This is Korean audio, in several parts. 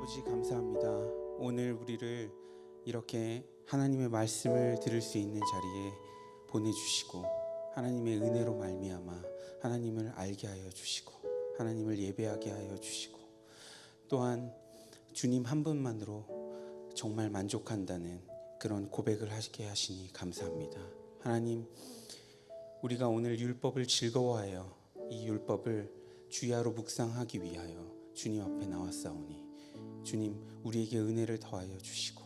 아버지 감사합니다. 오늘 우리를 이렇게 하나님의 말씀을 들을 수 있는 자리에 보내주시고 하나님의 은혜로 말미암아 하나님을 알게 하여 주시고 하나님을 예배하게 하여 주시고 또한 주님 한 분만으로 정말 만족한다는 그런 고백을 하게 하시니 감사합니다. 하나님, 우리가 오늘 율법을 즐거워하여 이 율법을 주야로 묵상하기 위하여 주님 앞에 나왔사오니 주님, 우리에게 은혜를 더하여 주시고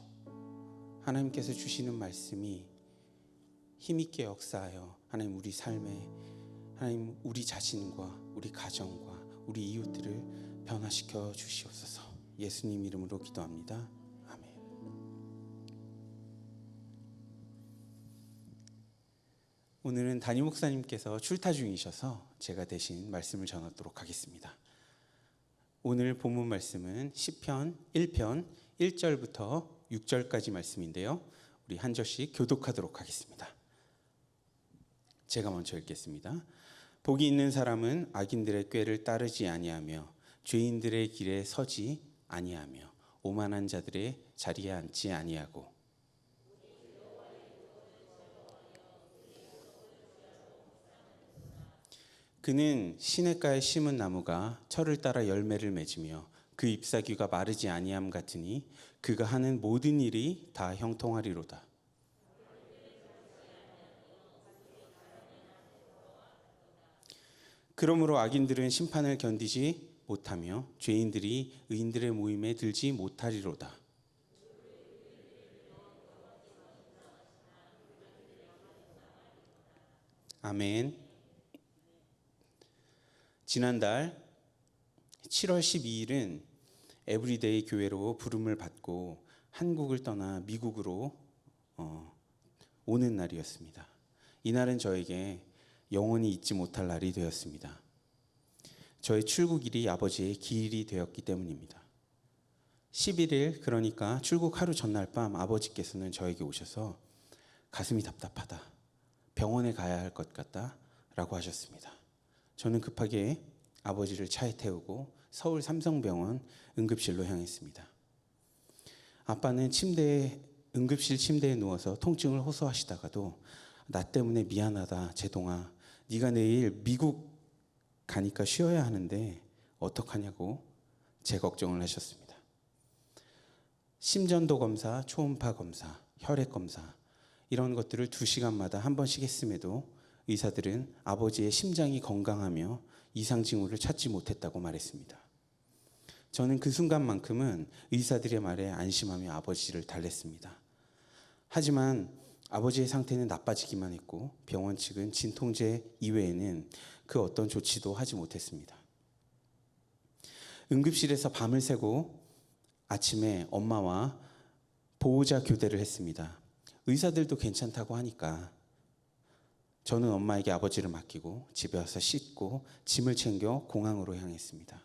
하나님께서 주시는 말씀이 힘있게 역사하여 하나님 우리 삶에 하나님 우리 자신과 우리 가정과 우리 이웃들을 변화시켜 주시옵소서. 예수님 이름으로 기도합니다. 아멘. 오늘은 담임 목사님께서 출타 중이셔서 제가 대신 말씀을 전하도록 하겠습니다. 오늘 본문 말씀은 시편 1편 1절부터 6절까지 말씀인데요. 우리 한 절씩 교독하도록 하겠습니다. 제가 먼저 읽겠습니다. 복이 있는 사람은 악인들의 꾀를 따르지 아니하며 죄인들의 길에 서지 아니하며 오만한 자들의 자리에 앉지 아니하고 그는 시냇가에 심은 나무가 철을 따라 열매를 맺으며 그 잎사귀가 마르지 아니함 같으니 그가 하는 모든 일이 다 형통하리로다. 그러므로 악인들은 심판을 견디지 못하며 죄인들이 의인들의 모임에 들지 못하리로다. 아멘. 지난달 7월 12일은 에브리데이 교회로 부름을 받고 한국을 떠나 미국으로 오는 날이었습니다. 이날은 저에게 영원히 잊지 못할 날이 되었습니다. 저의 출국일이 아버지의 기일이 되었기 때문입니다. 11일, 그러니까 출국 하루 전날 밤 아버지께서는 저에게 오셔서 가슴이 답답하다, 병원에 가야 할 것 같다 라고 하셨습니다. 저는 급하게 아버지를 차에 태우고 서울 삼성병원 응급실로 향했습니다. 아빠는 응급실 침대에 누워서 통증을 호소하시다가도 나 때문에 미안하다 제동아, 네가 내일 미국 가니까 쉬어야 하는데 어떡하냐고 제 걱정을 하셨습니다. 심전도 검사, 초음파 검사, 혈액 검사 이런 것들을 2시간마다 한 번씩 했음에도 의사들은 아버지의 심장이 건강하며 이상 징후를 찾지 못했다고 말했습니다. 저는 그 순간만큼은 의사들의 말에 안심하며 아버지를 달랬습니다. 하지만 아버지의 상태는 나빠지기만 했고 병원 측은 진통제 이외에는 그 어떤 조치도 하지 못했습니다. 응급실에서 밤을 새고 아침에 엄마와 보호자 교대를 했습니다. 의사들도 괜찮다고 하니까 저는 엄마에게 아버지를 맡기고 집에 와서 씻고 짐을 챙겨 공항으로 향했습니다.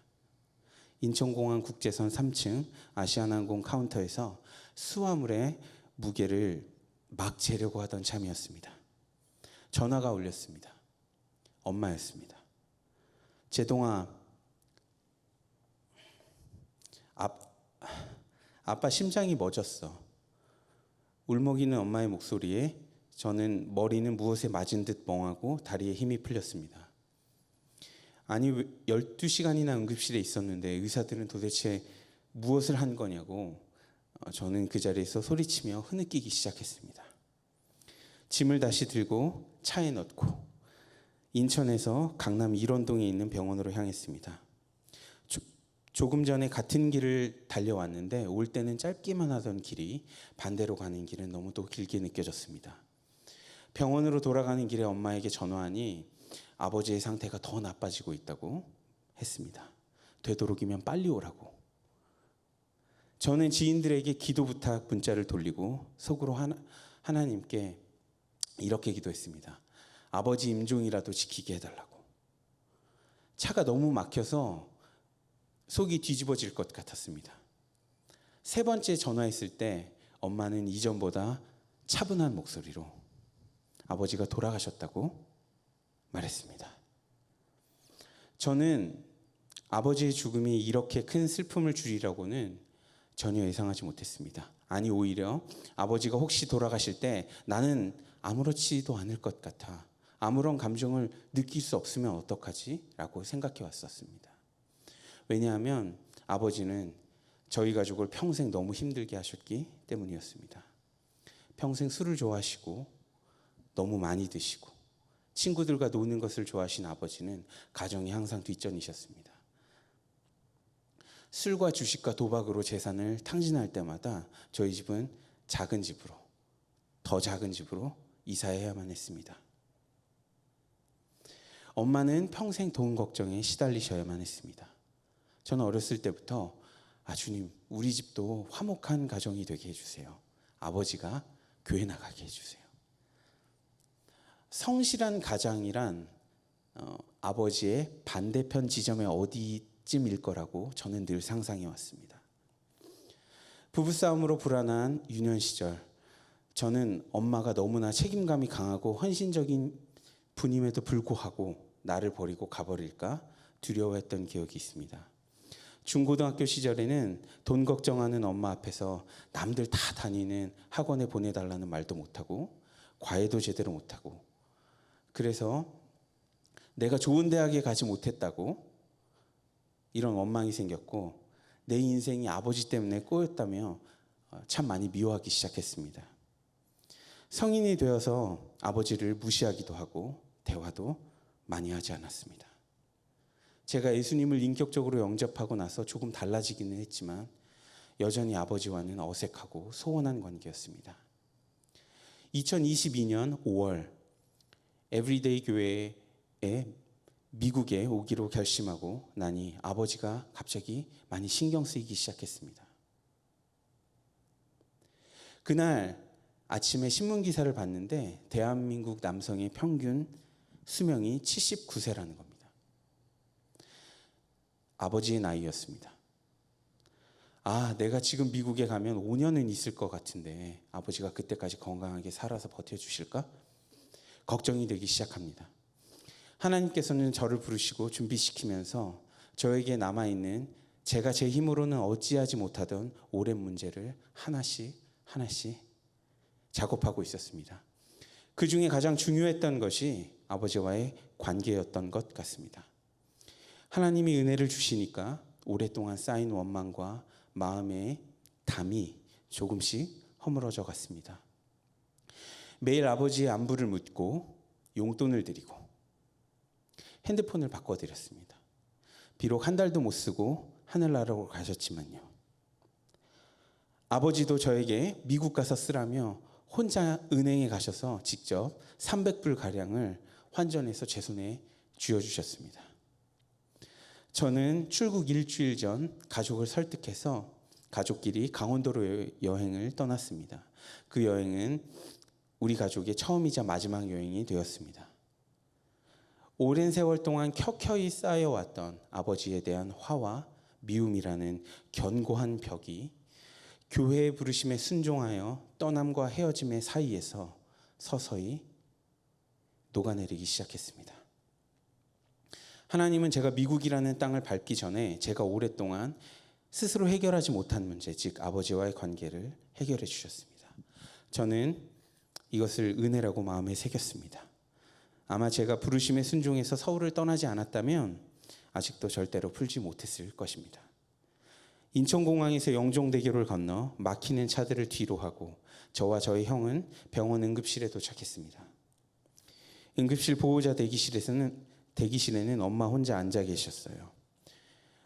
인천공항 국제선 3층 아시아나항공 카운터에서 수화물의 무게를 막 재려고 하던 참이었습니다. 전화가 울렸습니다. 엄마였습니다. 제동아, 아빠 심장이 멎었어. 울먹이는 엄마의 목소리에 저는 머리는 무엇에 맞은 듯 멍하고 다리에 힘이 풀렸습니다. 아니 12시간이나 응급실에 있었는데 의사들은 도대체 무엇을 한 거냐고 저는 그 자리에서 소리치며 흐느끼기 시작했습니다. 짐을 다시 들고 차에 넣고 인천에서 강남 일원동에 있는 병원으로 향했습니다. 조금 전에 같은 길을 달려왔는데 올 때는 짧기만 하던 길이 반대로 가는 길은 너무도 길게 느껴졌습니다. 병원으로 돌아가는 길에 엄마에게 전화하니 아버지의 상태가 더 나빠지고 있다고 했습니다. 되도록이면 빨리 오라고. 저는 지인들에게 기도 부탁 문자를 돌리고 속으로 하나님께 이렇게 기도했습니다. 아버지 임종이라도 지키게 해달라고. 차가 너무 막혀서 속이 뒤집어질 것 같았습니다. 3번째 전화했을 때 엄마는 이전보다 차분한 목소리로 아버지가 돌아가셨다고 말했습니다. 저는 아버지의 죽음이 이렇게 큰 슬픔을 주리라고는 전혀 예상하지 못했습니다. 아니 오히려 아버지가 혹시 돌아가실 때 나는 아무렇지도 않을 것 같아. 아무런 감정을 느낄 수 없으면 어떡하지? 라고 생각해 왔었습니다. 왜냐하면 아버지는 저희 가족을 평생 너무 힘들게 하셨기 때문이었습니다. 평생 술을 좋아하시고 너무 많이 드시고 친구들과 노는 것을 좋아하신 아버지는 가정이 항상 뒷전이셨습니다. 술과 주식과 도박으로 재산을 탕진할 때마다 저희 집은 작은 집으로, 더 작은 집으로 이사해야만 했습니다. 엄마는 평생 돈 걱정에 시달리셔야만 했습니다. 저는 어렸을 때부터 주님, 우리 집도 화목한 가정이 되게 해주세요. 아버지가 교회 나가게 해주세요. 성실한 가장이란 아버지의 반대편 지점에 어디쯤일 거라고 저는 늘 상상해 왔습니다. 부부싸움으로 불안한 유년 시절, 저는 엄마가 너무나 책임감이 강하고 헌신적인 분임에도 불구하고 나를 버리고 가버릴까 두려워했던 기억이 있습니다. 중고등학교 시절에는 돈 걱정하는 엄마 앞에서 남들 다 다니는 학원에 보내달라는 말도 못하고 과외도 제대로 못하고 그래서 내가 좋은 대학에 가지 못했다고 이런 원망이 생겼고 내 인생이 아버지 때문에 꼬였다며 참 많이 미워하기 시작했습니다. 성인이 되어서 아버지를 무시하기도 하고 대화도 많이 하지 않았습니다. 제가 예수님을 인격적으로 영접하고 나서 조금 달라지기는 했지만 여전히 아버지와는 어색하고 소원한 관계였습니다. 2022년 5월 에브리데이 교회에 미국에 오기로 결심하고 나니 아버지가 갑자기 많이 신경 쓰이기 시작했습니다. 그날 아침에 신문 기사를 봤는데 대한민국 남성의 평균 수명이 79세라는 겁니다. 아버지의 나이였습니다. 내가 지금 미국에 가면 5년은 있을 것 같은데 아버지가 그때까지 건강하게 살아서 버텨주실까? 걱정이 되기 시작합니다. 하나님께서는 저를 부르시고 준비시키면서 저에게 남아있는 제가 제 힘으로는 어찌하지 못하던 오랜 문제를 하나씩 작업하고 있었습니다. 그 중에 가장 중요했던 것이 아버지와의 관계였던 것 같습니다. 하나님이 은혜를 주시니까 오랫동안 쌓인 원망과 마음의 담이 조금씩 허물어져 갔습니다. 매일 아버지의 안부를 묻고 용돈을 드리고 핸드폰을 바꿔드렸습니다. 비록 한 달도 못 쓰고 하늘나라로 가셨지만요. 아버지도 저에게 미국 가서 쓰라며 혼자 은행에 가셔서 직접 300불가량을 환전해서 제 손에 쥐어주셨습니다. 저는 출국 일주일 전 가족을 설득해서 가족끼리 강원도로 여행을 떠났습니다. 그 여행은 우리 가족의 처음이자 마지막 여행이 되었습니다. 오랜 세월 동안 켜켜이 쌓여왔던 아버지에 대한 화와 미움이라는 견고한 벽이 교회의 부르심에 순종하여 떠남과 헤어짐의 사이에서 서서히 녹아내리기 시작했습니다. 하나님은 제가 미국이라는 땅을 밟기 전에 제가 오랫동안 스스로 해결하지 못한 문제, 즉 아버지와의 관계를 해결해 주셨습니다. 저는 이것을 은혜라고 마음에 새겼습니다. 아마 제가 부르심에 순종해서 서울을 떠나지 않았다면 아직도 절대로 풀지 못했을 것입니다. 인천공항에서 영종대교를 건너 막히는 차들을 뒤로 하고 저와 저희 형은 병원 응급실에 도착했습니다. 응급실 보호자 대기실에는 엄마 혼자 앉아 계셨어요.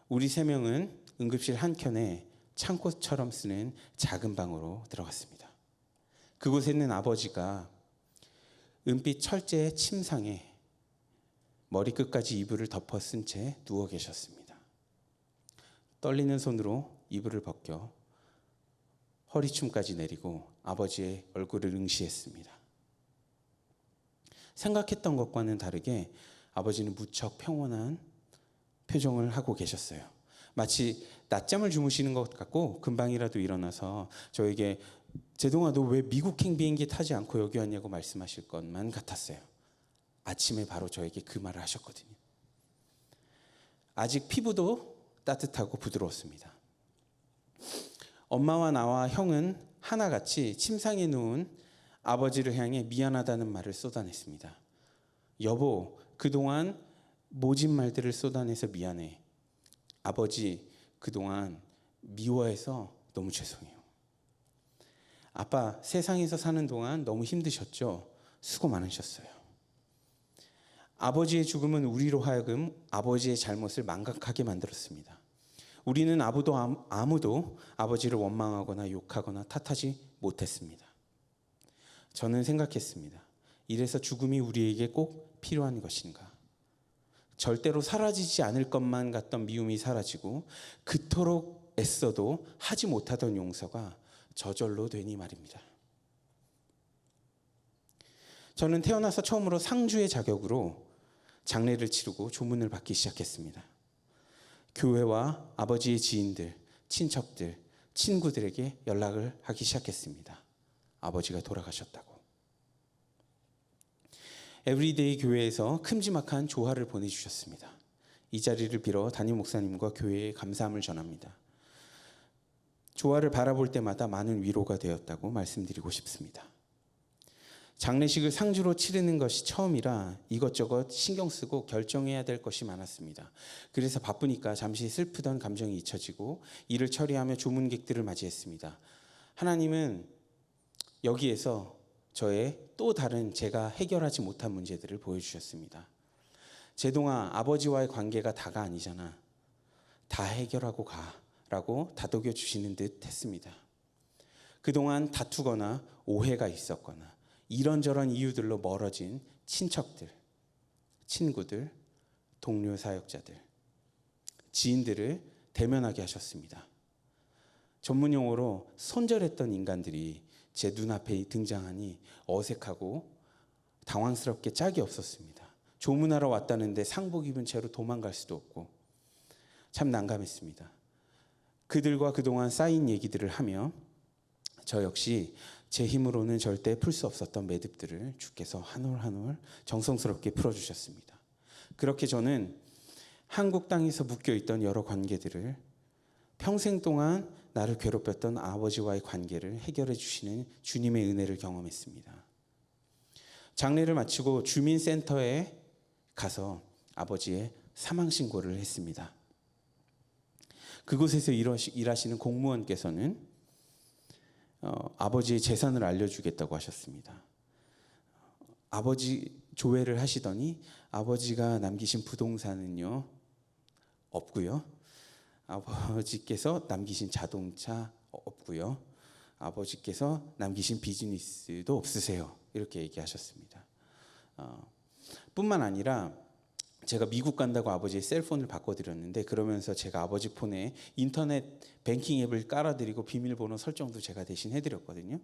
우리 세 명은 응급실 한켠에 창고처럼 쓰는 작은 방으로 들어갔습니다. 그곳에 있는 아버지가 은빛 철제 침상에 머리끝까지 이불을 덮어 쓴 채 누워 계셨습니다. 떨리는 손으로 이불을 벗겨 허리춤까지 내리고 아버지의 얼굴을 응시했습니다. 생각했던 것과는 다르게 아버지는 무척 평온한 표정을 하고 계셨어요. 마치 낮잠을 주무시는 것 같고 금방이라도 일어나서 저에게 제동아 너 왜 미국행 비행기 타지 않고 여기 왔냐고 말씀하실 것만 같았어요. 아침에 바로 저에게 그 말을 하셨거든요. 아직 피부도 따뜻하고 부드러웠습니다. 엄마와 나와 형은 하나같이 침상에 누운 아버지를 향해 미안하다는 말을 쏟아냈습니다. 여보, 그동안 모진 말들을 쏟아내서 미안해. 아버지, 그동안 미워해서 너무 죄송해요. 아빠, 세상에서 사는 동안 너무 힘드셨죠? 수고 많으셨어요. 아버지의 죽음은 우리로 하여금 아버지의 잘못을 망각하게 만들었습니다. 우리는 아무도 아버지를 원망하거나 욕하거나 탓하지 못했습니다. 저는 생각했습니다. 이래서 죽음이 우리에게 꼭 필요한 것인가? 절대로 사라지지 않을 것만 같던 미움이 사라지고 그토록 애써도 하지 못하던 용서가 저절로 되니 말입니다. 저는 태어나서 처음으로 상주의 자격으로 장례를 치르고 조문을 받기 시작했습니다. 교회와 아버지의 지인들, 친척들, 친구들에게 연락을 하기 시작했습니다. 아버지가 돌아가셨다고. 에브리데이 교회에서 큼지막한 조화를 보내주셨습니다. 이 자리를 빌어 담임 목사님과 교회에 감사함을 전합니다. 조화를 바라볼 때마다 많은 위로가 되었다고 말씀드리고 싶습니다. 장례식을 상주로 치르는 것이 처음이라 이것저것 신경 쓰고 결정해야 될 것이 많았습니다. 그래서 바쁘니까 잠시 슬프던 감정이 잊혀지고 일을 처리하며 조문객들을 맞이했습니다. 하나님은 여기에서 저의 또 다른 제가 해결하지 못한 문제들을 보여주셨습니다. 제동아, 아버지와의 관계가 다가 아니잖아. 다 해결하고 가라고 다독여 주시는 듯 했습니다. 그동안 다투거나 오해가 있었거나 이런저런 이유들로 멀어진 친척들, 친구들, 동료 사역자들, 지인들을 대면하게 하셨습니다. 전문 용어로 손절했던 인간들이 제 눈앞에 등장하니 어색하고 당황스럽게 짝이 없었습니다. 조문하러 왔다는데 상복 입은 채로 도망갈 수도 없고 참 난감했습니다. 그들과 그동안 쌓인 얘기들을 하며 저 역시 제 힘으로는 절대 풀 수 없었던 매듭들을 주께서 한 올 한 올 정성스럽게 풀어주셨습니다. 그렇게 저는 한국 땅에서 묶여있던 여러 관계들을 평생 동안 나를 괴롭혔던 아버지와의 관계를 해결해 주시는 주님의 은혜를 경험했습니다. 장례를 마치고 주민센터에 가서 아버지의 사망신고를 했습니다. 그곳에서 일하시는 공무원께서는 아버지의 재산을 알려주겠다고 하셨습니다. 아버지 조회를 하시더니 아버지가 남기신 부동산은요 없고요. 아버지께서 남기신 자동차 없고요. 아버지께서 남기신 비즈니스도 없으세요. 이렇게 얘기하셨습니다. 뿐만 아니라 제가 미국 간다고 아버지의 셀폰을 바꿔드렸는데 그러면서 제가 아버지 폰에 인터넷 뱅킹 앱을 깔아드리고 비밀번호 설정도 제가 대신 해드렸거든요.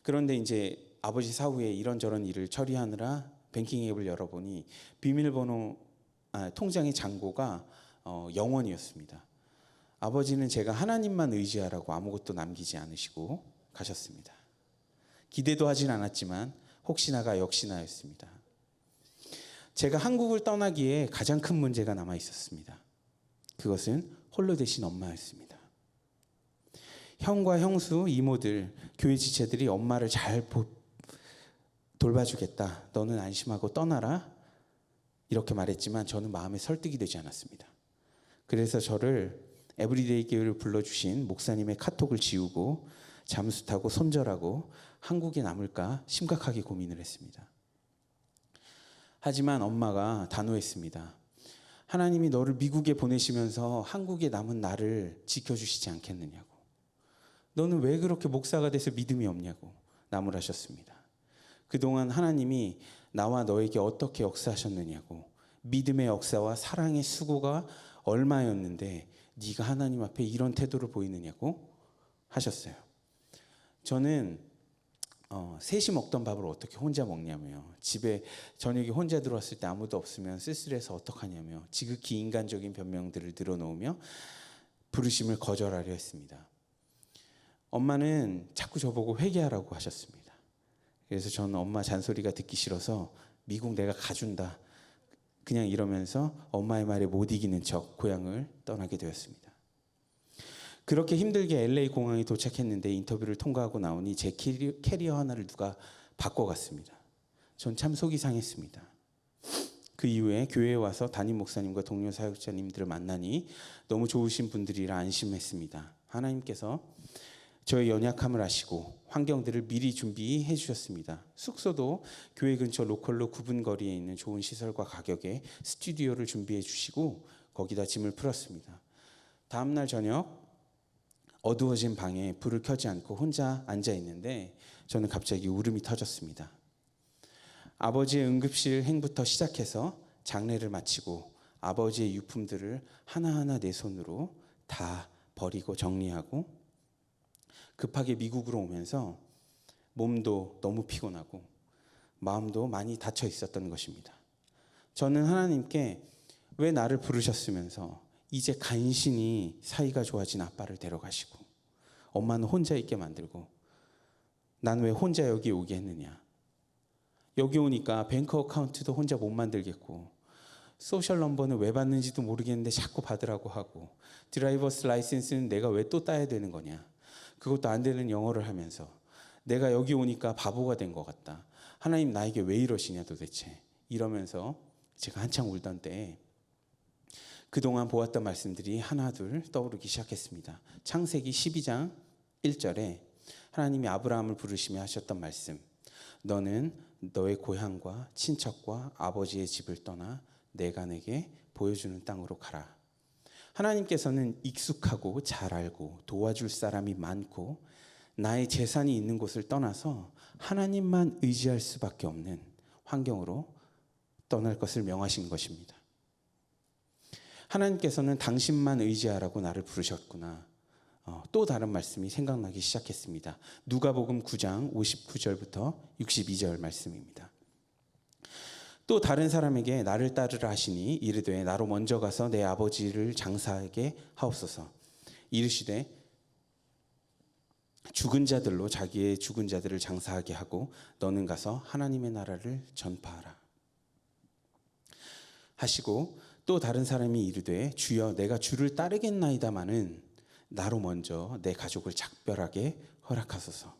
그런데 이제 아버지 사후에 이런저런 일을 처리하느라 뱅킹 앱을 열어보니 비밀번호 통장의 잔고가 0원이었습니다. 아버지는 제가 하나님만 의지하라고 아무것도 남기지 않으시고 가셨습니다. 기대도 하진 않았지만 혹시나가 역시나였습니다. 제가 한국을 떠나기에 가장 큰 문제가 남아 있었습니다. 그것은 홀로 되신 엄마였습니다. 형과 형수, 이모들, 교회 지체들이 엄마를 잘 돌봐주겠다. 너는 안심하고 떠나라. 이렇게 말했지만 저는 마음에 설득이 되지 않았습니다. 그래서 저를 에브리데이 교회를 불러주신 목사님의 카톡을 지우고 잠수 타고 손절하고 한국에 남을까 심각하게 고민을 했습니다. 하지만 엄마가 단호했습니다. 하나님이 너를 미국에 보내시면서 한국에 남은 나를 지켜주시지 않겠느냐고. 너는 왜 그렇게 목사가 돼서 믿음이 없냐고 나무라셨습니다. 그동안 하나님이 나와 너에게 어떻게 역사하셨느냐고, 믿음의 역사와 사랑의 수고가 얼마였는데 네가 하나님 앞에 이런 태도를 보이느냐고 하셨어요. 저는 셋이 먹던 밥을 어떻게 혼자 먹냐며, 집에 저녁에 혼자 들어왔을 때 아무도 없으면 쓸쓸해서 어떡하냐며 지극히 인간적인 변명들을 늘어놓으며 부르심을 거절하려 했습니다. 엄마는 자꾸 저보고 회개하라고 하셨습니다. 그래서 저는 엄마 잔소리가 듣기 싫어서 미국 내가 가준다 그냥 이러면서 엄마의 말에 못 이기는 척 고향을 떠나게 되었습니다. 그렇게 힘들게 LA 공항에 도착했는데 인터뷰를 통과하고 나오니 제 캐리어 하나를 누가 바꿔갔습니다. 전 참 속이 상했습니다. 그 이후에 교회에 와서 담임 목사님과 동료 사역자님들을 만나니 너무 좋으신 분들이라 안심했습니다. 하나님께서 저의 연약함을 아시고 환경들을 미리 준비해 주셨습니다. 숙소도 교회 근처 로컬로 9분 거리에 있는 좋은 시설과 가격에 스튜디오를 준비해 주시고 거기다 짐을 풀었습니다. 다음 날 저녁 어두워진 방에 불을 켜지 않고 혼자 앉아 있는데 저는 갑자기 울음이 터졌습니다. 아버지의 응급실 행부터 시작해서 장례를 마치고 아버지의 유품들을 하나하나 내 손으로 다 버리고 정리하고 급하게 미국으로 오면서 몸도 너무 피곤하고 마음도 많이 닫혀 있었던 것입니다. 저는 하나님께 왜 나를 부르셨으면서 이제 간신히 사이가 좋아진 아빠를 데려가시고 엄마는 혼자 있게 만들고 난 왜 혼자 여기 오게 했느냐. 여기 오니까 뱅크 어카운트도 혼자 못 만들겠고 소셜 넘버는 왜 받는지도 모르겠는데 자꾸 받으라고 하고 드라이버스 라이센스는 내가 왜 또 따야 되는 거냐. 그것도 안 되는 영어를 하면서 내가 여기 오니까 바보가 된 것 같다. 하나님 나에게 왜 이러시냐 도대체. 이러면서 제가 한창 울던 때에 그동안 보았던 말씀들이 하나둘 떠오르기 시작했습니다. 창세기 12장 1절에 하나님이 아브라함을 부르시며 하셨던 말씀. 너는 너의 고향과 친척과 아버지의 집을 떠나 내가 내게 보여주는 땅으로 가라. 하나님께서는 익숙하고 잘 알고 도와줄 사람이 많고 나의 재산이 있는 곳을 떠나서 하나님만 의지할 수밖에 없는 환경으로 떠날 것을 명하신 것입니다. 하나님께서는 당신만 의지하라고 나를 부르셨구나. 또 다른 말씀이 생각나기 시작했습니다. 누가복음 9장 59절부터 62절 말씀입니다. 또 다른 사람에게 나를 따르라 하시니 이르되 나로 먼저 가서 내 아버지를 장사하게 하옵소서. 이르시되 죽은 자들로 자기의 죽은 자들을 장사하게 하고 너는 가서 하나님의 나라를 전파하라 하시고 또 다른 사람이 이르되 주여 내가 주를 따르겠나이다마는 나로 먼저 내 가족을 작별하게 허락하소서.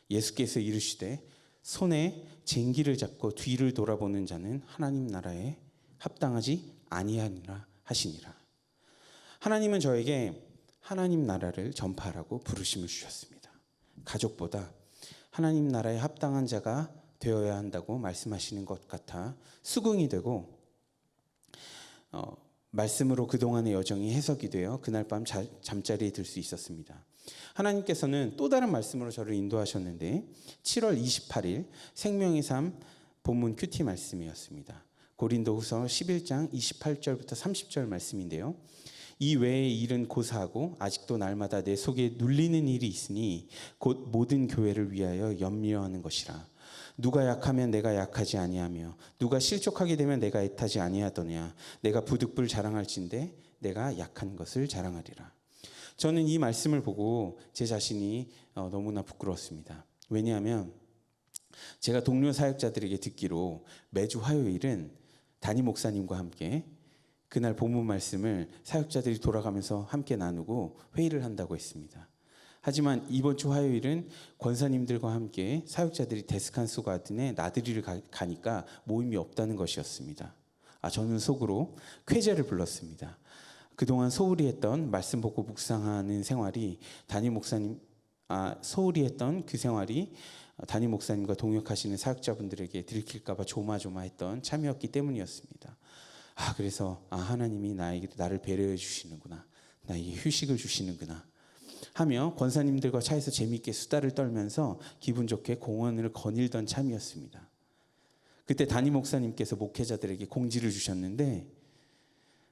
예수께서 이르시되 손에 쟁기를 잡고 뒤를 돌아보는 자는 하나님 나라에 합당하지 아니하니라 하시니라. 하나님은 저에게 하나님 나라를 전파하라고 부르심을 주셨습니다. 가족보다 하나님 나라에 합당한 자가 되어야 한다고 말씀하시는 것 같아 수긍이 되고 말씀으로 그동안의 여정이 해석이 되어 그날 밤 잠자리에 들 수 있었습니다. 하나님께서는 또 다른 말씀으로 저를 인도하셨는데 7월 28일 생명의 삶 본문 큐티 말씀이었습니다. 고린도후서 11장 28절부터 30절 말씀인데요. 이 외의 일은 고사하고 아직도 날마다 내 속에 눌리는 일이 있으니 곧 모든 교회를 위하여 염려하는 것이라. 누가 약하면 내가 약하지 아니하며 누가 실족하게 되면 내가 애타지 아니하더냐. 내가 부득불 자랑할진대 내가 약한 것을 자랑하리라. 저는 이 말씀을 보고 제 자신이 너무나 부끄러웠습니다. 왜냐하면 제가 동료 사역자들에게 듣기로 매주 화요일은 담임 목사님과 함께 그날 본문 말씀을 사역자들이 돌아가면서 함께 나누고 회의를 한다고 했습니다. 하지만 이번 주 화요일은 권사님들과 함께 사역자들이 데스칸스 가든에 나들이를 가니까 모임이 없다는 것이었습니다. 저는 속으로 쾌재를 불렀습니다. 그동안 소홀히 했던 말씀 보고 묵상하는 생활이 소홀히 했던 그 생활이 담임 목사님과 동역하시는 사역자분들에게 들킬까 봐 조마조마했던 참이었기 때문이었습니다. 그래서 하나님이 나를 배려해 주시는구나. 나에게 휴식을 주시는구나. 하며 권사님들과 차에서 재미있게 수다를 떨면서 기분 좋게 공원을 거닐던 참이었습니다. 그때 담임 목사님께서 목회자들에게 공지를 주셨는데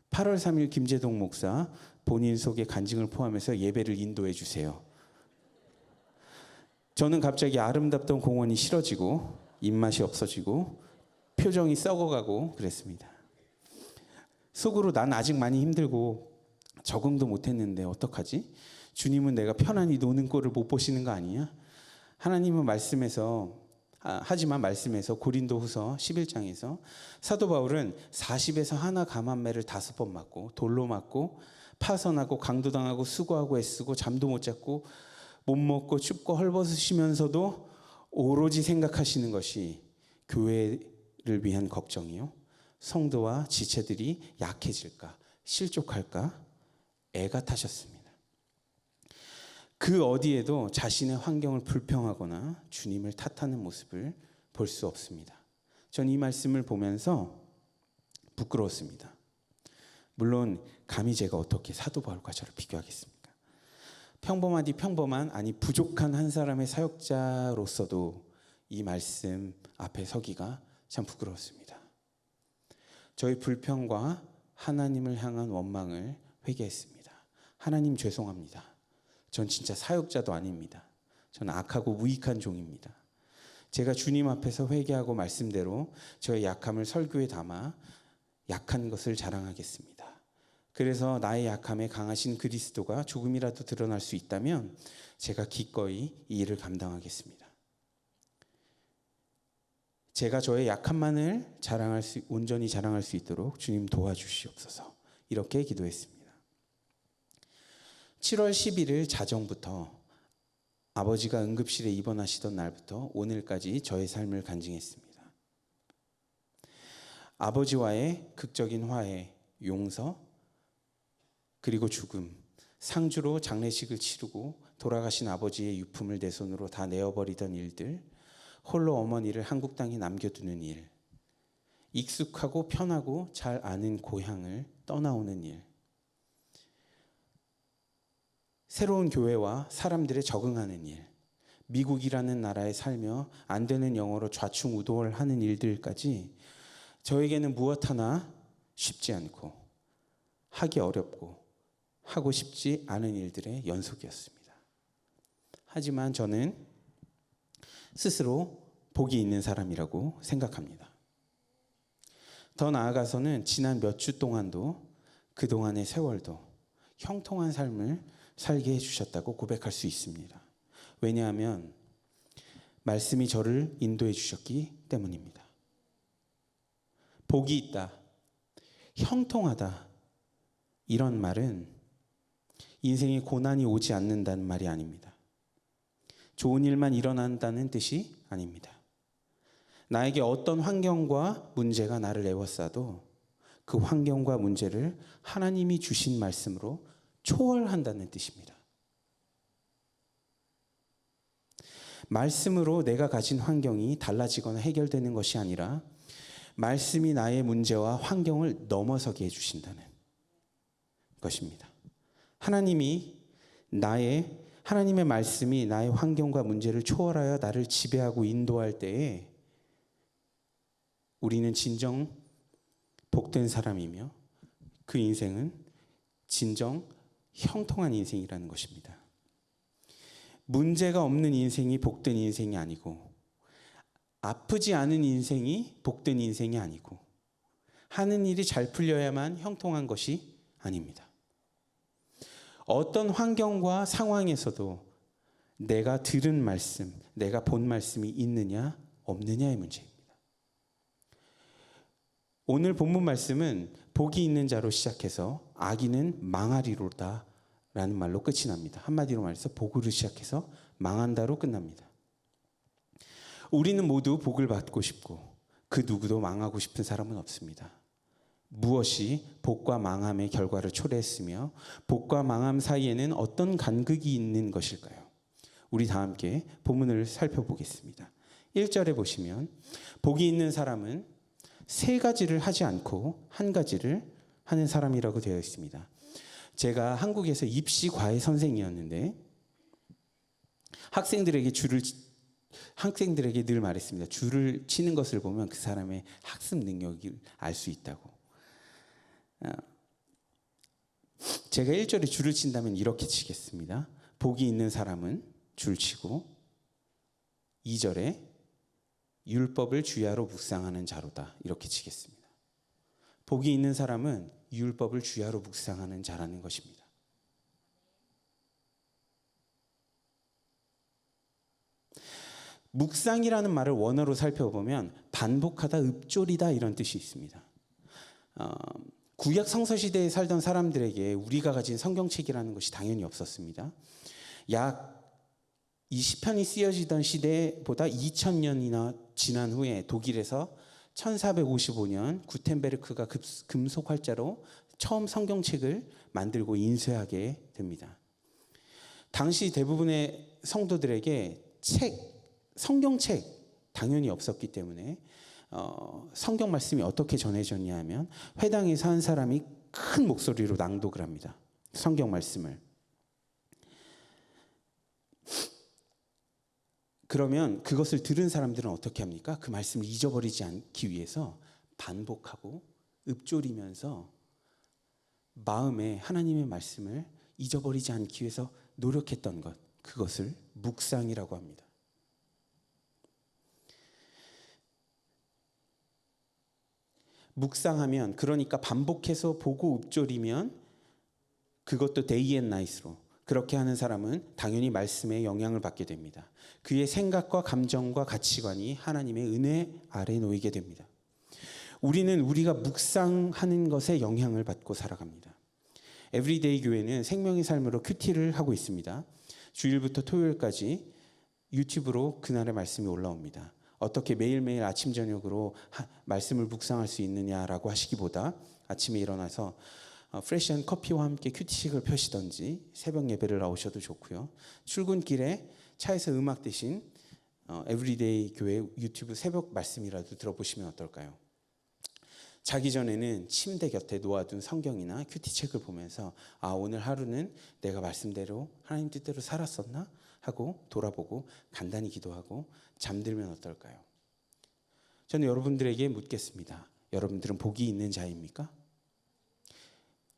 8월 3일 김재동 목사 본인 속의 간증을 포함해서 예배를 인도해 주세요. 저는 갑자기 아름답던 공원이 싫어지고 입맛이 없어지고 표정이 썩어가고 그랬습니다. 속으로 난 아직 많이 힘들고 적응도 못했는데 어떡하지? 주님은 내가 편안히 노는 꼴을 못 보시는 거 아니냐? 하나님은 하지만 말씀에서 고린도후서 11장에서 사도 바울은 40에서 하나 감한매를 5번 맞고 돌로 맞고 파선하고 강도당하고 수고하고 애쓰고 잠도 못 잤고 못 먹고 춥고 헐벗으시면서도 오로지 생각하시는 것이 교회를 위한 걱정이요, 성도와 지체들이 약해질까, 실족할까 애가 타셨습니다. 그 어디에도 자신의 환경을 불평하거나 주님을 탓하는 모습을 볼 수 없습니다. 전 이 말씀을 보면서 부끄러웠습니다. 물론 감히 제가 어떻게 사도 바울과 저를 비교하겠습니까? 평범하디 평범한, 아니 부족한 한 사람의 사역자로서도 이 말씀 앞에 서기가 참 부끄러웠습니다. 저희 불평과 하나님을 향한 원망을 회개했습니다. 하나님 죄송합니다. 전 진짜 사역자도 아닙니다. 전 악하고 무익한 종입니다. 제가 주님 앞에서 회개하고 말씀대로 저의 약함을 설교에 담아 약한 것을 자랑하겠습니다. 그래서 나의 약함에 강하신 그리스도가 조금이라도 드러날 수 있다면 제가 기꺼이 이 일을 감당하겠습니다. 제가 저의 약함만을 온전히 자랑할 수 있도록 주님 도와주시옵소서. 이렇게 기도했습니다. 7월 11일 자정부터 아버지가 응급실에 입원하시던 날부터 오늘까지 저의 삶을 간증했습니다. 아버지와의 극적인 화해, 용서, 그리고 죽음, 상주로 장례식을 치르고 돌아가신 아버지의 유품을 내 손으로 다 내어버리던 일들, 홀로 어머니를 한국 땅에 남겨두는 일, 익숙하고 편하고 잘 아는 고향을 떠나오는 일, 새로운 교회와 사람들에 적응하는 일, 미국이라는 나라에 살며 안 되는 영어로 좌충우돌하는 일들까지 저에게는 무엇 하나 쉽지 않고 하기 어렵고 하고 싶지 않은 일들의 연속이었습니다. 하지만 저는 스스로 복이 있는 사람이라고 생각합니다. 더 나아가서는 지난 몇 주 동안도, 그동안의 세월도 형통한 삶을 살게 해주셨다고 고백할 수 있습니다. 왜냐하면 말씀이 저를 인도해 주셨기 때문입니다. 복이 있다, 형통하다, 이런 말은 인생에 고난이 오지 않는다는 말이 아닙니다. 좋은 일만 일어난다는 뜻이 아닙니다. 나에게 어떤 환경과 문제가 나를 애워싸도 그 환경과 문제를 하나님이 주신 말씀으로 초월한다는 뜻입니다. 말씀으로 내가 가진 환경이 달라지거나 해결되는 것이 아니라 말씀이 나의 문제와 환경을 넘어서게 해주신다는 것입니다. 하나님의 말씀이 나의 환경과 문제를 초월하여 나를 지배하고 인도할 때에 우리는 진정 복된 사람이며 그 인생은 진정 형통한 인생이라는 것입니다. 문제가 없는 인생이 복된 인생이 아니고, 아프지 않은 인생이 복된 인생이 아니고, 하는 일이 잘 풀려야만 형통한 것이 아닙니다. 어떤 환경과 상황에서도 내가 들은 말씀, 내가 본 말씀이 있느냐 없느냐의 문제입니다. 오늘 본문 말씀은 복이 있는 자로 시작해서 악인은 망하리로다 라는 말로 끝이 납니다. 한마디로 말해서 복으로 시작해서 망한다로 끝납니다. 우리는 모두 복을 받고 싶고 그 누구도 망하고 싶은 사람은 없습니다. 무엇이 복과 망함의 결과를 초래했으며 복과 망함 사이에는 어떤 간극이 있는 것일까요? 우리 다 함께 본문을 살펴보겠습니다. 1절에 보시면 복이 있는 사람은 세 가지를 하지 않고 한 가지를 하는 사람이라고 되어 있습니다. 제가 한국에서 입시 과외 선생이었는데 학생들에게 늘 말했습니다. 줄을 치는 것을 보면 그 사람의 학습 능력을 알 수 있다고. 제가 1절에 줄을 친다면 이렇게 치겠습니다. 복이 있는 사람은 줄 치고, 2절에 율법을 주야로 묵상하는 자로다, 이렇게 치겠습니다. 복이 있는 사람은 율법을 주야로 묵상하는 자라는 것입니다. 묵상이라는 말을 원어로 살펴보면 반복하다, 읊조리다 이런 뜻이 있습니다. 구약 성서 시대에 살던 사람들에게 우리가 가진 성경책이라는 것이 당연히 없었습니다. 약 이 시편이 쓰여지던 시대보다 2000년이나 지난 후에 독일에서 1455년 구텐베르크가 금속 활자로 처음 성경책을 만들고 인쇄하게 됩니다. 당시 대부분의 성도들에게 성경책 당연히 없었기 때문에 성경 말씀이 어떻게 전해졌냐 하면 회당에서 한 사람이 큰 목소리로 낭독을 합니다. 성경 말씀을. 그러면 그것을 들은 사람들은 어떻게 합니까? 그 말씀을 잊어버리지 않기 위해서 반복하고 읊조리면서 마음에 하나님의 말씀을 잊어버리지 않기 위해서 노력했던 것, 그것을 묵상이라고 합니다. 묵상하면, 그러니까 반복해서 보고 읊조리면 그것도 데이 앤 나잇으로, 그렇게 하는 사람은 당연히 말씀에 영향을 받게 됩니다. 그의 생각과 감정과 가치관이 하나님의 은혜 아래 놓이게 됩니다. 우리는 우리가 묵상하는 것에 영향을 받고 살아갑니다. 에브리데이 교회는 생명의 삶으로 큐티를 하고 있습니다. 주일부터 토요일까지 유튜브로 그날의 말씀이 올라옵니다. 어떻게 매일매일 아침 저녁으로 말씀을 묵상할 수 있느냐라고 하시기보다 아침에 일어나서 프레시한 커피와 함께 큐티식을 펴시던지 새벽 예배를 나오셔도 좋고요. 출근길에 차에서 음악 대신 에브리데이 교회 유튜브 새벽 말씀이라도 들어보시면 어떨까요? 자기 전에는 침대 곁에 놓아둔 성경이나 큐티책을 보면서 오늘 하루는 내가 말씀대로 하나님 뜻대로 살았었나? 하고 돌아보고 간단히 기도하고 잠들면 어떨까요? 저는 여러분들에게 묻겠습니다. 여러분들은 복이 있는 자입니까?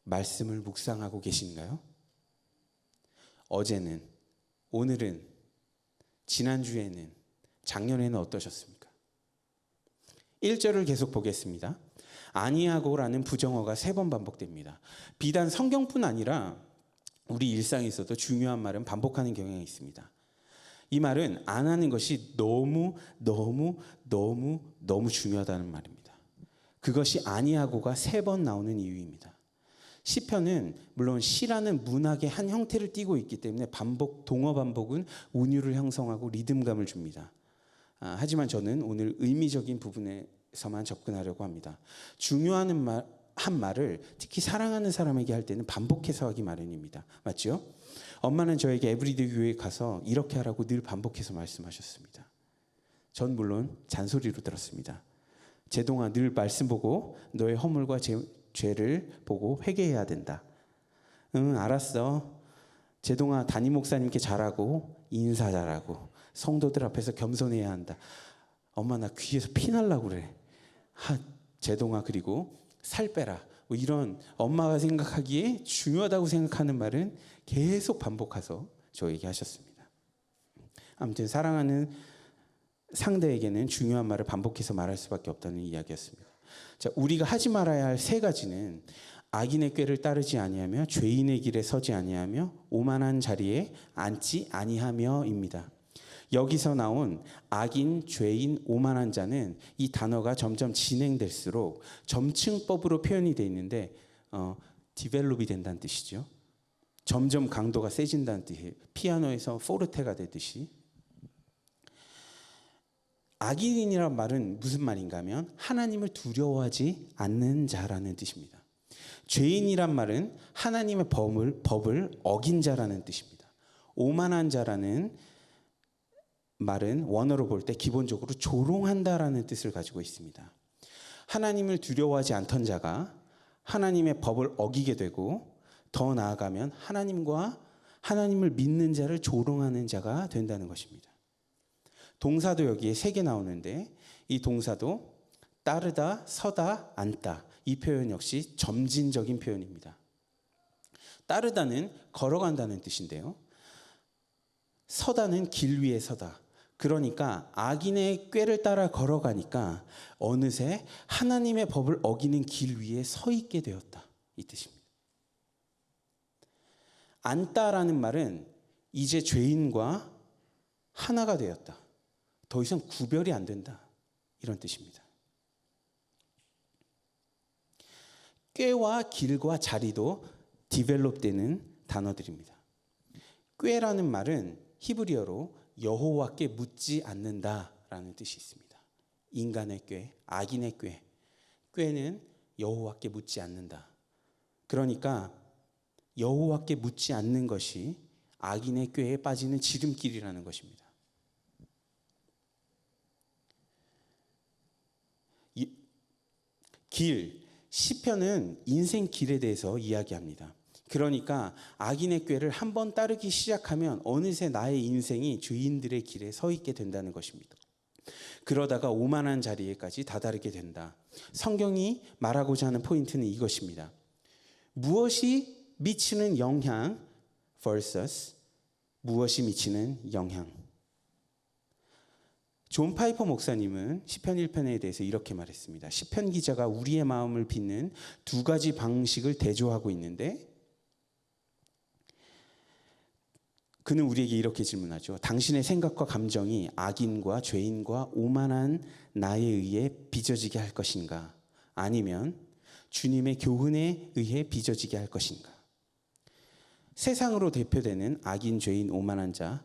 말씀을 묵상하고 계신가요? 어제는, 오늘은, 지난주에는, 작년에는 어떠셨습니까? 1절을 계속 보겠습니다. 아니하고라는 부정어가 3번 반복됩니다. 비단 성경뿐 아니라 우리 일상에서도 중요한 말은 반복하는 경향이 있습니다. 이 말은 안 하는 것이 너무 중요하다는 말입니다. 그것이 아니하고가 3번 나오는 이유입니다. 시편은 물론 시라는 문학의 한 형태를 띠고 있기 때문에 동어 반복은 운율을 형성하고 리듬감을 줍니다. 하지만 저는 오늘 의미적인 부분에서만 접근하려고 합니다. 중요한 한 말을 특히 사랑하는 사람에게 할 때는 반복해서 하기 마련입니다. 맞죠? 엄마는 저에게 에브리데이 교회에 가서 이렇게 하라고 늘 반복해서 말씀하셨습니다. 전 물론 잔소리로 들었습니다. 제동아, 늘 말씀 보고 너의 허물과 죄를 보고 회개해야 된다. 응, 알았어. 제동아, 담임 목사님께 잘하고 인사 잘하고 성도들 앞에서 겸손해야 한다. 엄마, 나 귀에서 피 날라고 그래. 제동아, 그리고 살 빼라. 뭐 이런 엄마가 생각하기에 중요하다고 생각하는 말은 계속 반복해서 저에게 하셨습니다. 아무튼 사랑하는 상대에게는 중요한 말을 반복해서 말할 수밖에 없다는 이야기였습니다. 자, 우리가 하지 말아야 할 3가지는 악인의 꾀를 따르지 아니하며 죄인의 길에 서지 아니하며 오만한 자리에 앉지 아니하며입니다. 여기서 나온 악인, 죄인, 오만한 자는 이 단어가 점점 진행될수록 점층법으로 표현이 되어 있는데 디벨롭이 된다는 뜻이죠. 점점 강도가 세진다는 뜻이에요. 피아노에서 포르테가 되듯이. 악인이란 말은 무슨 말인가 하면 하나님을 두려워하지 않는 자라는 뜻입니다. 죄인이란 말은 하나님의 법을 어긴 자라는 뜻입니다. 오만한 자라는 말은 원어로 볼 때 기본적으로 조롱한다라는 뜻을 가지고 있습니다. 하나님을 두려워하지 않던 자가 하나님의 법을 어기게 되고 더 나아가면 하나님을 믿는 자를 조롱하는 자가 된다는 것입니다. 동사도 여기에 3개 나오는데 이 동사도 따르다, 서다, 앉다. 이 표현 역시 점진적인 표현입니다. 따르다는 걸어간다는 뜻인데요. 서다는 길 위에 서다. 그러니까 악인의 꾀를 따라 걸어가니까 어느새 하나님의 법을 어기는 길 위에 서 있게 되었다. 이 뜻입니다. 앉다라는 말은 이제 죄인과 하나가 되었다. 더 이상 구별이 안 된다. 이런 뜻입니다. 꾀와 길과 자리도 디벨롭되는 단어들입니다. 꾀라는 말은 히브리어로 여호와께 묻지 않는다라는 뜻이 있습니다. 인간의 꾀, 악인의 꾀. 꾀는 여호와께 묻지 않는다. 그러니까 여호와께 묻지 않는 것이 악인의 꾀에 빠지는 지름길이라는 것입니다. 길, 시편은 인생 길에 대해서 이야기합니다. 그러니까 악인의 꾀를 한번 따르기 시작하면 어느새 나의 인생이 죄인들의 길에 서 있게 된다는 것입니다. 그러다가 오만한 자리에까지 다다르게 된다. 성경이 말하고자 하는 포인트는 이것입니다. 무엇이 미치는 영향 vs 무엇이 미치는 영향. 존 파이퍼 목사님은 시편 1편에 대해서 이렇게 말했습니다. 시편 기자가 우리의 마음을 빚는 두 가지 방식을 대조하고 있는데 그는 우리에게 이렇게 질문하죠. 당신의 생각과 감정이 악인과 죄인과 오만한 나에 의해 빚어지게 할 것인가? 아니면 주님의 교훈에 의해 빚어지게 할 것인가? 세상으로 대표되는 악인, 죄인, 오만한 자,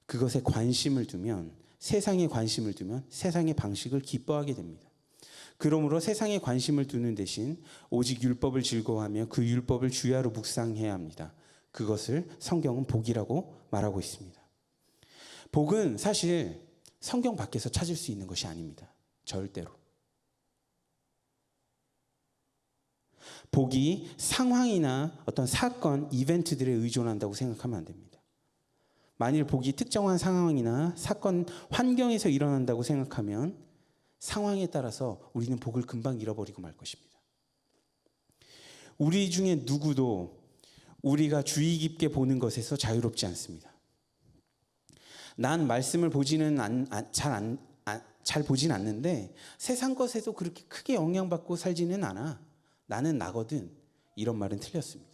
그것에 관심을 두면, 세상에 관심을 두면 세상의 방식을 기뻐하게 됩니다. 그러므로 세상에 관심을 두는 대신 오직 율법을 즐거워하며 그 율법을 주야로 묵상해야 합니다. 그것을 성경은 복이라고 말하고 있습니다. 복은 사실 성경 밖에서 찾을 수 있는 것이 아닙니다. 절대로. 복이 상황이나 어떤 사건, 이벤트들에 의존한다고 생각하면 안 됩니다. 만일 복이 특정한 상황이나 사건, 환경에서 일어난다고 생각하면 상황에 따라서 우리는 복을 금방 잃어버리고 말 것입니다. 우리 중에 누구도 우리가 주의 깊게 보는 것에서 자유롭지 않습니다. 난 말씀을 잘 보진 않는데 세상 것에도 그렇게 크게 영향받고 살지는 않아. 나는 나거든. 이런 말은 틀렸습니다.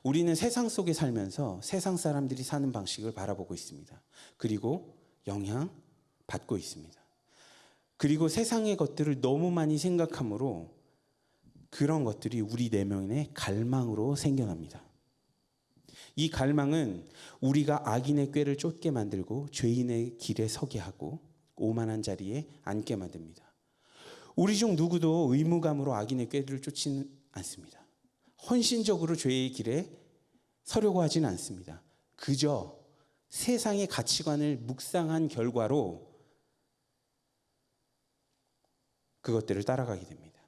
우리는 세상 속에 살면서 세상 사람들이 사는 방식을 바라보고 있습니다. 그리고 영향받고 있습니다. 그리고 세상의 것들을 너무 많이 생각하므로 그런 것들이 우리 내면의 갈망으로 생겨납니다. 이 갈망은 우리가 악인의 꾀를 쫓게 만들고 죄인의 길에 서게 하고 오만한 자리에 앉게 만듭니다. 우리 중 누구도 의무감으로 악인의 꾀를 쫓지는 않습니다. 헌신적으로 죄의 길에 서려고 하지는 않습니다. 그저 세상의 가치관을 묵상한 결과로 그것들을 따라가게 됩니다.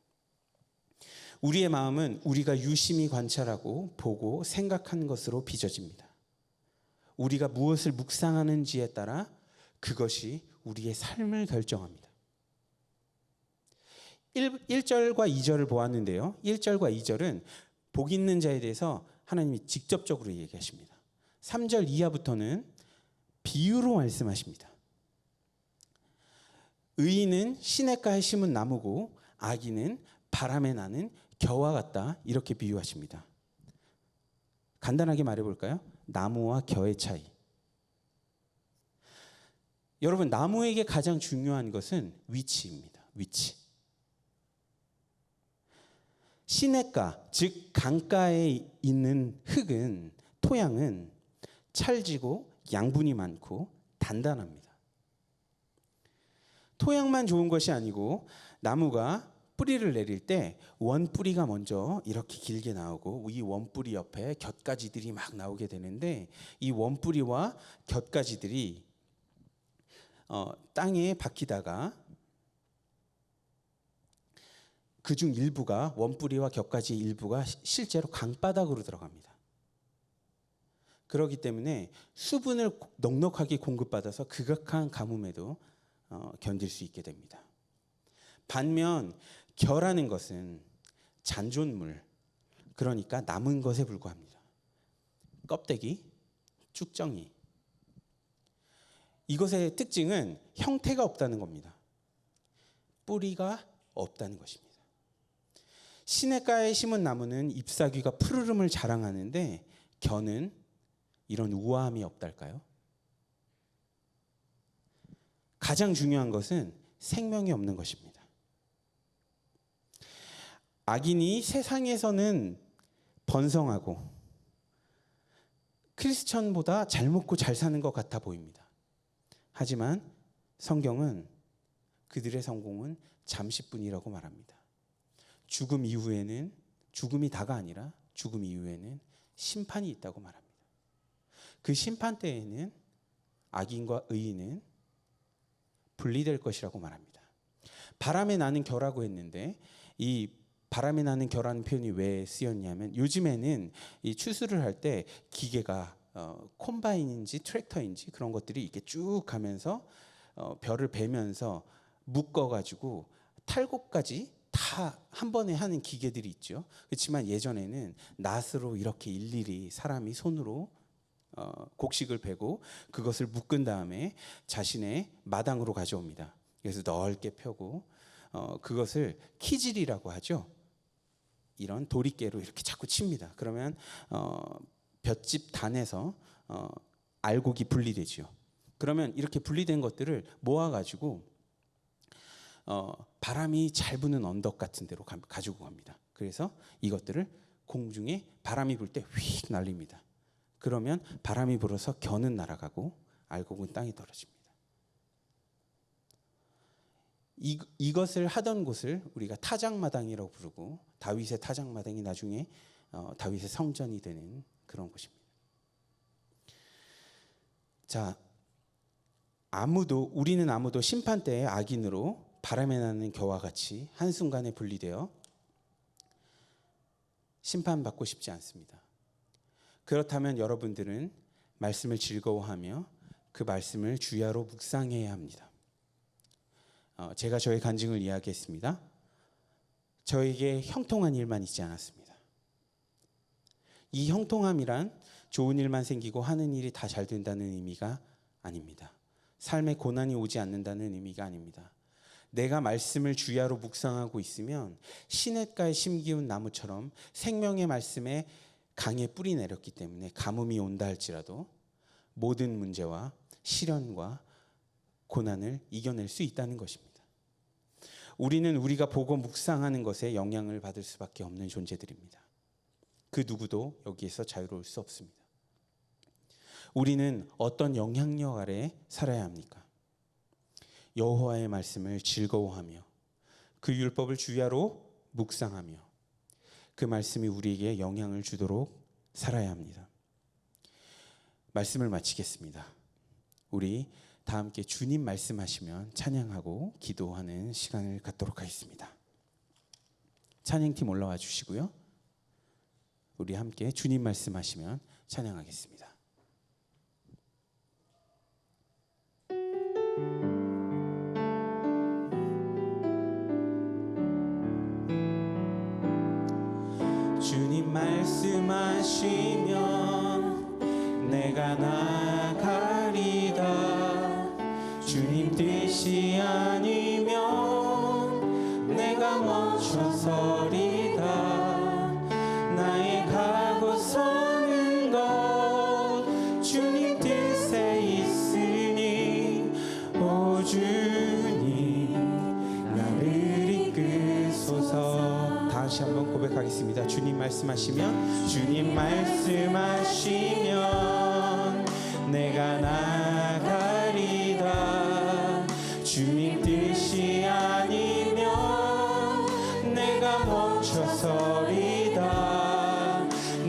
우리의 마음은 우리가 유심히 관찰하고 보고 생각한 것으로 빚어집니다. 우리가 무엇을 묵상하는지에 따라 그것이 우리의 삶을 결정합니다. 1절과 2절을 보았는데요. 1절과 2절은 복 있는 자에 대해서 하나님이 직접적으로 얘기하십니다. 3절 이하부터는 비유로 말씀하십니다. 의인은 시냇가에 심은 나무고 악인은 바람에 나는 겨와 같다. 이렇게 비유하십니다. 간단하게 말해볼까요? 나무와 겨의 차이. 여러분, 나무에게 가장 중요한 것은 위치입니다. 위치. 시냇가, 즉 강가에 있는 흙은, 토양은 찰지고 양분이 많고 단단합니다. 토양만 좋은 것이 아니고 나무가 뿌리를 내릴 때 원뿌리가 먼저 이렇게 길게 나오고 이 원뿌리 옆에 곁가지들이 막 나오게 되는데 이 원뿌리와 곁가지들이 땅에 박히다가 그중 일부가 원뿌리와 곁가지 일부가 실제로 강바닥으로 들어갑니다. 그렇기 때문에 수분을 넉넉하게 공급받아서 극악한 가뭄에도 견딜 수 있게 됩니다. 반면 겨라는 것은 잔존물, 그러니까 남은 것에 불과합니다. 껍데기, 쭉정이. 이것의 특징은 형태가 없다는 겁니다. 뿌리가 없다는 것입니다. 시냇가에 심은 나무는 잎사귀가 푸르름을 자랑하는데 겨는 이런 우아함이 없달까요? 가장 중요한 것은 생명이 없는 것입니다. 악인이 세상에서는 번성하고 크리스천보다 잘 먹고 잘 사는 것 같아 보입니다. 하지만 성경은 그들의 성공은 잠시뿐이라고 말합니다. 죽음 이후에는, 죽음이 다가 아니라 죽음 이후에는 심판이 있다고 말합니다. 그 심판 때에는 악인과 의인은 분리될 것이라고 말합니다. 바람에 나는 겨라고 했는데, 이 바람에 나는 겨라는 표현이 왜 쓰였냐면, 요즘에는 이 추수를 할 때 기계가 콤바인인지 트랙터인지 그런 것들이 이렇게 쭉 가면서 벼를 베면서 묶어가지고 탈곡까지 다 한 번에 하는 기계들이 있죠. 그렇지만 예전에는 낫으로 이렇게 일일이 사람이 손으로 곡식을 베고 그것을 묶은 다음에 자신의 마당으로 가져옵니다. 그래서 넓게 펴고 그것을 키질이라고 하죠. 이런 도리깨로 이렇게 자꾸 칩니다. 그러면 볏짚 단에서 알곡이 분리되죠. 그러면 이렇게 분리된 것들을 모아가지고 바람이 잘 부는 언덕 같은 데로 가지고 갑니다. 그래서 이것들을 공중에 바람이 불 때 휙 날립니다. 그러면 바람이 불어서 겨는 날아가고 알곡은 땅에 떨어집니다. 이것을 하던 곳을 우리가 타작마당이라고 부르고, 다윗의 타작마당이 나중에 다윗의 성전이 되는 그런 곳입니다. 자, 우리는 아무도 심판 때의 악인으로 바람에 나는 겨와 같이 한순간에 분리되어 심판받고 싶지 않습니다. 그렇다면 여러분들은 말씀을 즐거워하며 그 말씀을 주야로 묵상해야 합니다. 제가 저의 간증을 이야기했습니다. 저에게 형통한 일만 있지 않았습니다. 이 형통함이란 좋은 일만 생기고 하는 일이 다 잘 된다는 의미가 아닙니다. 삶에 고난이 오지 않는다는 의미가 아닙니다. 내가 말씀을 주야로 묵상하고 있으면 시냇가에 심기운 나무처럼 생명의 말씀에 강에 뿌리 내렸기 때문에 가뭄이 온다 할지라도 모든 문제와 시련과 고난을 이겨낼 수 있다는 것입니다. 우리는 우리가 보고 묵상하는 것에 영향을 받을 수밖에 없는 존재들입니다. 그 누구도 여기에서 자유로울 수 없습니다. 우리는 어떤 영향력 아래 살아야 합니까? 여호와의 말씀을 즐거워하며 그 율법을 주야로 묵상하며 그 말씀이 우리에게 영향을 주도록 살아야 합니다. 말씀을 마치겠습니다. 우리 다 함께 주님 말씀하시면 찬양하고 기도하는 시간을 갖도록 하겠습니다. 찬양팀 올라와 주시고요. 우리 함께 주님 말씀하시면 찬양하겠습니다. 주님 말씀하시면 내가 나가리다. 주님 뜻이 아니면 내가 멈춰서리다. 나의 가고 서는 것 주님 뜻에 있으니 오 주님 나를 이끄소서. 다시 한번 고백하겠습니다. 주님 말씀하시면 내가 나가리다. 주님 뜻이 아니면 내가 멈춰서리다.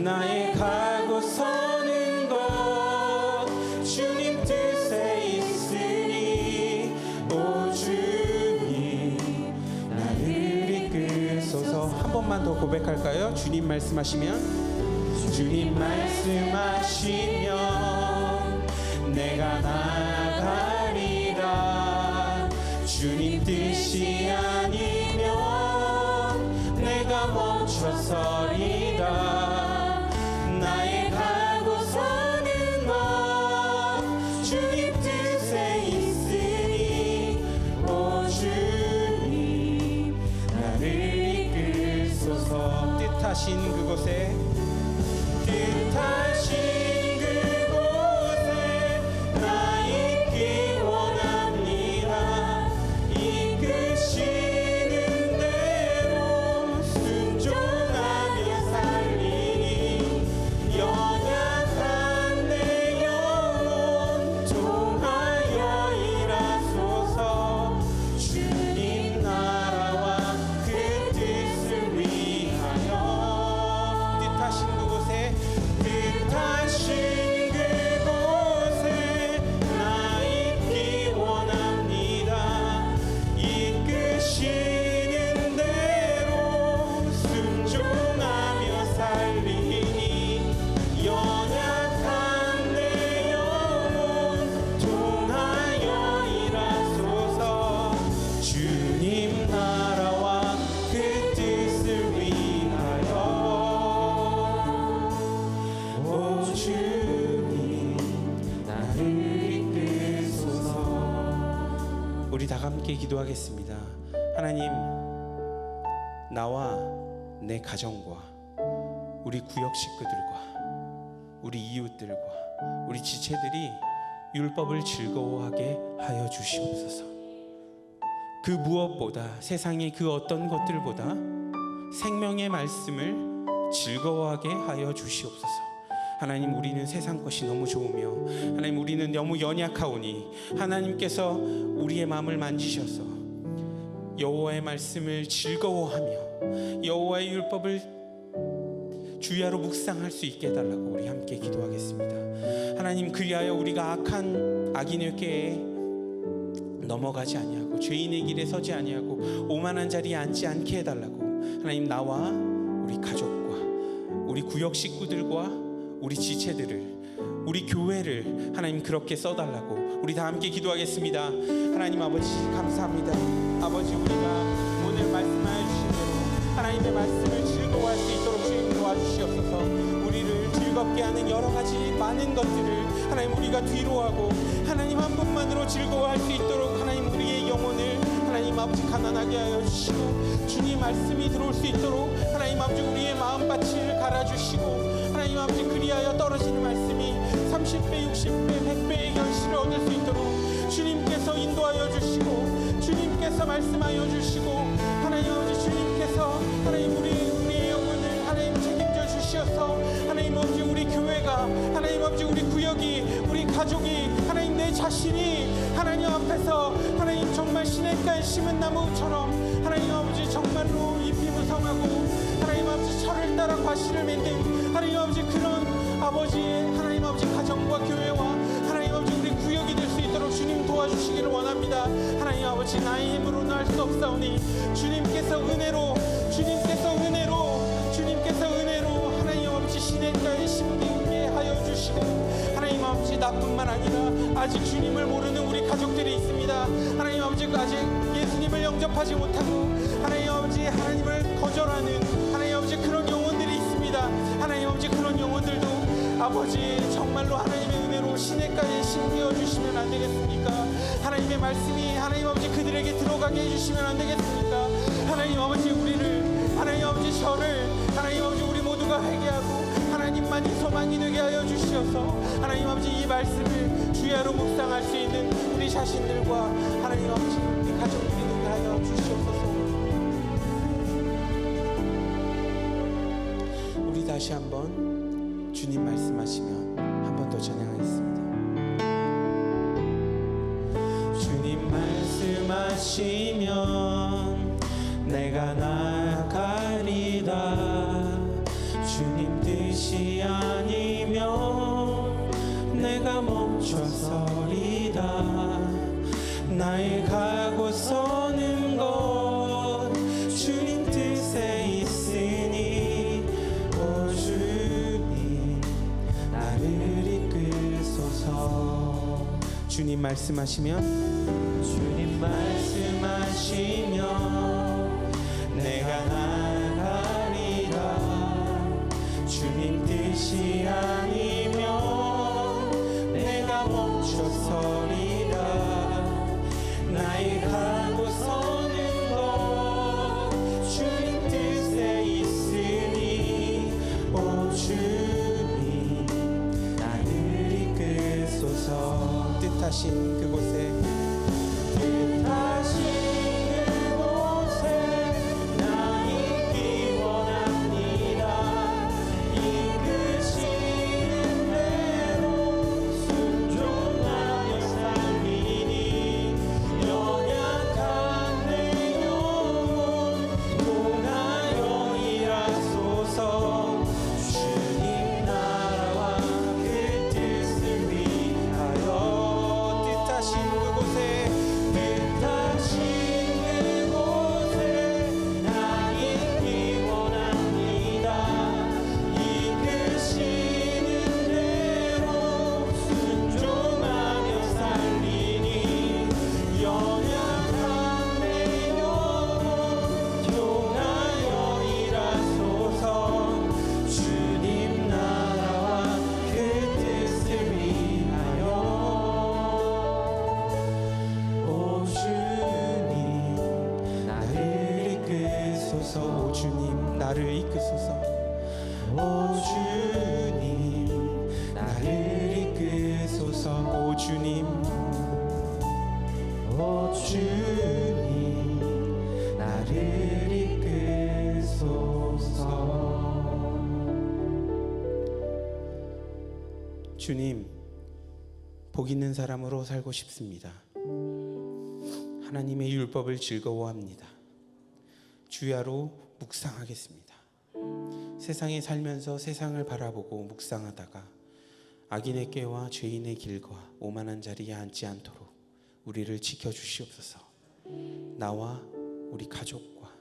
나의 가고 서는 것 주님 뜻에 있으니 오 주님 나를 이끄소서. 한 번만 더 고백할까요? 주님 말씀하시면 내가 나가리라. 주님 뜻이 아니면 내가 멈춰서리다. 나의 가고 서는 것 주님 뜻에 있으니 오 주님 나를 이끌소서. 뜻하신 그곳에 나 있기 원합니다. 이끄시는 대로 우리 다 함께 기도하겠습니다. 하나님, 나와 내 가정과 우리 구역 식구들과 우리 이웃들과 우리 지체들이 율법을 즐거워하게 하여 주시옵소서. 그 무엇보다, 세상의 그 어떤 것들보다 생명의 말씀을 즐거워하게 하여 주시옵소서. 하나님, 우리는 세상 것이 너무 좋으며 하나님, 우리는 너무 연약하오니 하나님께서 우리의 마음을 만지셔서 여호와의 말씀을 즐거워하며 여호와의 율법을 주야로 묵상할 수 있게 해달라고 우리 함께 기도하겠습니다. 하나님, 그리하여 우리가 악한 악인의 꾀에 넘어가지 아니하고 죄인의 길에 서지 아니하고 오만한 자리에 앉지 않게 해달라고 하나님, 나와 우리 가족과 우리 구역 식구들과 우리 지체들을, 우리 교회를 하나님 그렇게 써달라고 우리 다 함께 기도하겠습니다. 하나님 아버지, 감사합니다. 아버지, 우리가 오늘 말씀하여 주신 대로 하나님의 말씀을 즐거워할 수 있도록 주님 도와주시옵소서. 우리를 즐겁게 하는 여러 가지 많은 것들을 하나님 우리가 뒤로하고 하나님 한 분만으로 즐거워할 수 있도록 하나님 우리의 영혼을 하나님 아버지 가난하게 하여 주시고 주님 말씀이 들어올 수 있도록 하나님 아버지 우리의 마음밭을 갈아주시고 하나님 아버지 그리하여 떨어지는 말씀이 30배, 60배, 100배의 결실을 얻을 수 있도록 주님께서 인도하여 주시고 주님께서 말씀하여 주시고 하나님 아버지 주님께서 하나님 우리의 영혼을 하나님 책임져 주시어서 하나님 아버지 우리 교회가 하나님 아버지 우리 구역이 우리 가족이 하나님 내 자신이 하나님 앞에서 하나님 정말 시냇가에 심은 나무처럼 하나님 아버지 정말로 잎이 무성하고 하나님 아버지 철을 따라 과실을 맺는 하나님 아버지 그런 아버지의 하나님 아버지 가정과 교회와 하나님 아버지 우리 구역이 될 수 있도록 주님 도와주시기를 원합니다. 하나님 아버지 나의 힘으로는 할 수 없사오니 주님께서 은혜로 하나님 아버지 시냇가에 심게 하여 주시고 하나님 아버지 나뿐만 아니라 아직 주님을 모르는 우리 가족들이 있습니다. 하나님 아버지 아직 예수님을 영접하지 못하고 하나님 아버지 하나님을 거절하는 하나님 아버지 그런 영혼들이 있습니다. 하나님 아버지 그런 영혼들도 아버지 정말로 하나님의 은혜로 시냇가에 심겨 주시면 안 되겠습니까? 하나님의 말씀이 하나님 아버지 그들에게 들어가게 해주시면 안 되겠습니까? 하나님 아버지 우리를 하나님 아버지 저를 하나님 아버지 우리 모두가 회개하고 하나님만이 소망이 되게 하여 주시어서 하나님 아버지 이 말씀을 주야로 묵상할 수 있는 우리 자신들과 하나님 아버지 우리 가족들이 되게 하여 주시옵소서. 우리 다시 한번 주님 말씀하시면 한 번 더 찬양하겠습니다. 주님 말씀하시면 내가 나가리다. 주님 뜻이 아니면 내가 멈춰서리다. 나의 가고 서는 것 주님 뜻에 있으니 오 주님 나를 이끌소서. 주님 말씀하시면 내가 나가리라. 주님 뜻이 아니면 내가 멈춰서리라. 나의 가고 서는 것 주님 뜻에 있으니 오 주님 나를 이끌소서. 뜻하신 그곳에 나 있기 원합니다. 이끄시는 주님 나를 이끄소서. 오 주님 나를 이끄소서. 오 주님, 오 주님 나를 이끄소서. 주님, 복 있는 사람으로 살고 싶습니다. 하나님의 율법을 즐거워합니다. 주야로 묵상하겠습니다. 세상에 살면서 세상을 바라보고 묵상하다가 악인의 꾀와 죄인의 길과 오만한 자리에 앉지 않도록 우리를 지켜주시옵소서. 나와 우리 가족과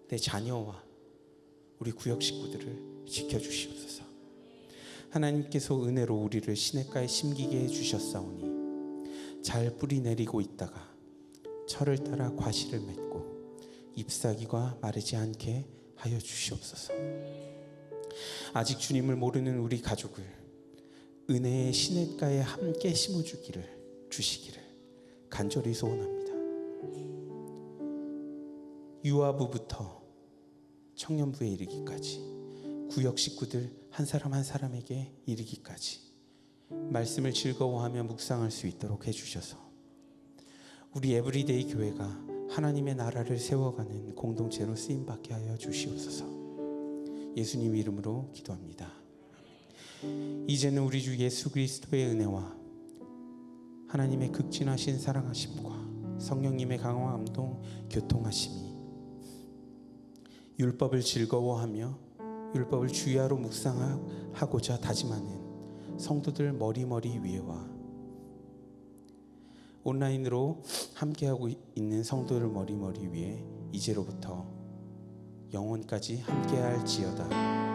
내 자녀와 우리 구역 식구들을 지켜주시옵소서. 하나님께서 은혜로 우리를 시냇가에 심기게 해주셨사오니 잘 뿌리 내리고 있다가 철을 따라 과실을 맺고 잎사귀가 마르지 않게 하여 주시옵소서. 아직 주님을 모르는 우리 가족을 은혜의 시냇가에 함께 주시기를 간절히 소원합니다. 유아부부터 청년부에 이르기까지 구역 식구들 한 사람 한 사람에게 이르기까지 말씀을 즐거워하며 묵상할 수 있도록 해주셔서 우리 에브리데이 교회가 하나님의 나라를 세워가는 공동체로 쓰임받게 하여 주시옵소서. 예수님 이름으로 기도합니다. 이제는 우리 주 예수 그리스도의 은혜와 하나님의 극진하신 사랑하심과 성령님의 강화 감동 교통하심이 율법을 즐거워하며 율법을 주야로 묵상하고자 다짐하는 성도들 머리머리 위에와 온라인으로 함께하고 있는 성도들 머리머리 위에 이제로부터 영원까지 함께할지어다.